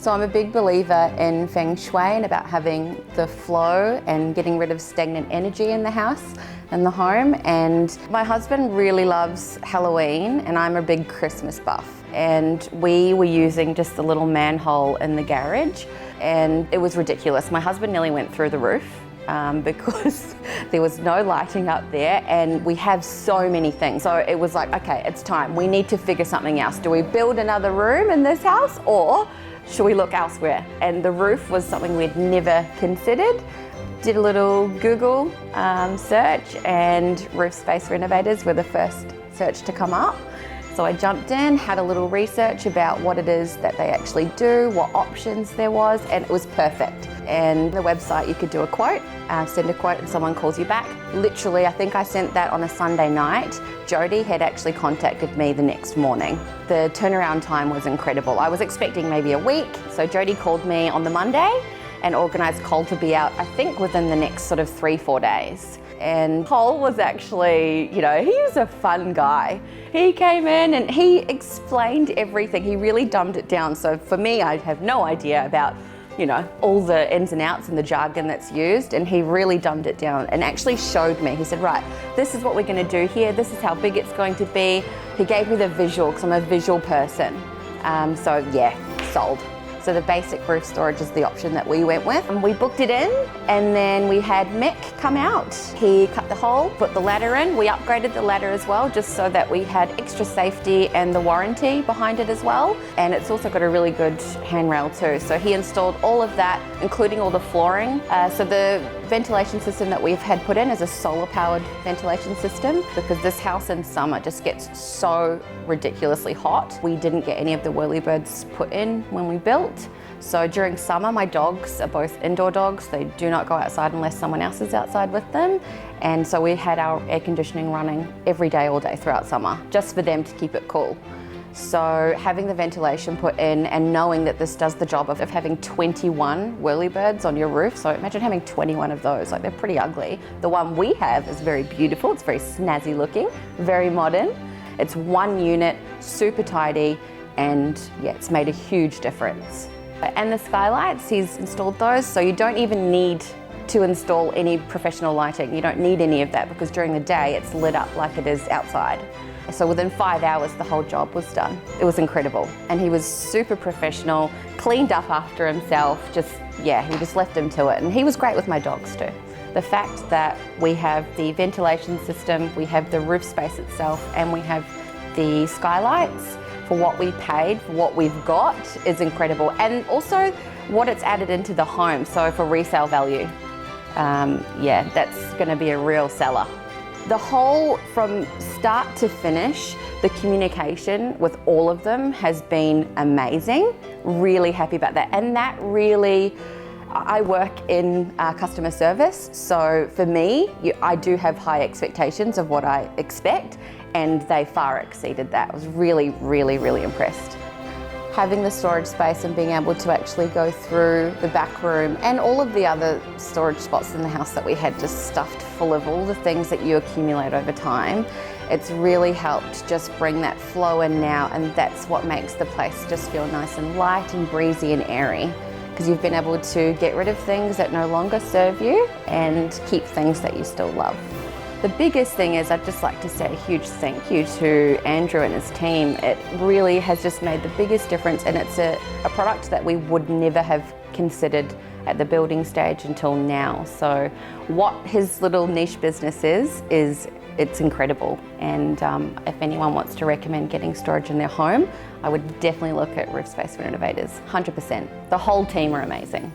So I'm a big believer in Feng Shui and about having the flow and getting rid of stagnant energy in the house and the home. And my husband really loves Halloween and I'm a big Christmas buff. And we were using just a little manhole in the garage and it was ridiculous. My husband nearly went through the roof because there was no lighting up there and we have so many things. So it was like, okay, it's time. We need to figure something else. Do we build another room in this house or should we look elsewhere? And the roof was something we'd never considered. Did a little Google search and Roof Space Renovators were the first search to come up. So I jumped in, had a little research about what it is that they actually do, what options there was, and it was perfect. And the website, you could do a quote, send a quote and someone calls you back. Literally, I think I sent that on a Sunday night. Jody had actually contacted me the next morning. The turnaround time was incredible. I was expecting maybe a week, so Jody called me on the Monday and organised Cole to be out, I think within the next sort of 3-4 days. And Cole was actually, he was a fun guy. He came in and he explained everything. He really dumbed it down. So for me, I have no idea about, all the ins and outs and the jargon that's used. And he really dumbed it down and actually showed me. He said, right, this is what we're going to do here. This is how big it's going to be. He gave me the visual because I'm a visual person. So yeah, sold. So the basic roof storage is the option that we went with. And we booked it in and then we had Mick come out. He cut the hole, put the ladder in. We upgraded the ladder as well just so that we had extra safety and the warranty behind it as well. And it's also got a really good handrail too. So he installed all of that, including all the flooring. So the ventilation system that we've had put in is a solar powered ventilation system because this house in summer just gets so ridiculously hot. We didn't get any of the whirlybirds put in when we built. So during summer, my dogs are both indoor dogs. They do not go outside unless someone else is outside with them. And so we had our air conditioning running every day, all day throughout summer, just for them to keep it cool. So having the ventilation put in and knowing that this does the job of having 21 whirlybirds on your roof. So imagine having 21 of those, like they're pretty ugly. The one we have is very beautiful. It's very snazzy looking, very modern. It's one unit, super tidy, and yeah, it's made a huge difference. And the skylights, he's installed those, so you don't even need to install any professional lighting. You don't need any of that because during the day it's lit up like it is outside. So within 5 hours, the whole job was done. It was incredible. And he was super professional, cleaned up after himself, he just left him to it. And he was great with my dogs too. The fact that we have the ventilation system, we have the roof space itself, and we have the skylights for what we paid, for what we've got is incredible. And also what it's added into the home. So for resale value, that's gonna be a real seller. The whole, from start to finish, the communication with all of them has been amazing. Really happy about that. And that really, I work in customer service. So for me, I do have high expectations of what I expect, and they far exceeded that. I was really, really, really impressed. Having the storage space and being able to actually go through the back room and all of the other storage spots in the house that we had just stuffed full of all the things that you accumulate over time, it's really helped just bring that flow in now, and that's what makes the place just feel nice and light and breezy and airy, because you've been able to get rid of things that no longer serve you and keep things that you still love. The biggest thing is I'd just like to say a huge thank you to Andrew and his team. It really has just made the biggest difference, and it's a product that we would never have considered at the building stage until now. So what his little niche business is it's incredible. And if anyone wants to recommend getting storage in their home, I would definitely look at Roof Space Renovators, 100%. The whole team are amazing.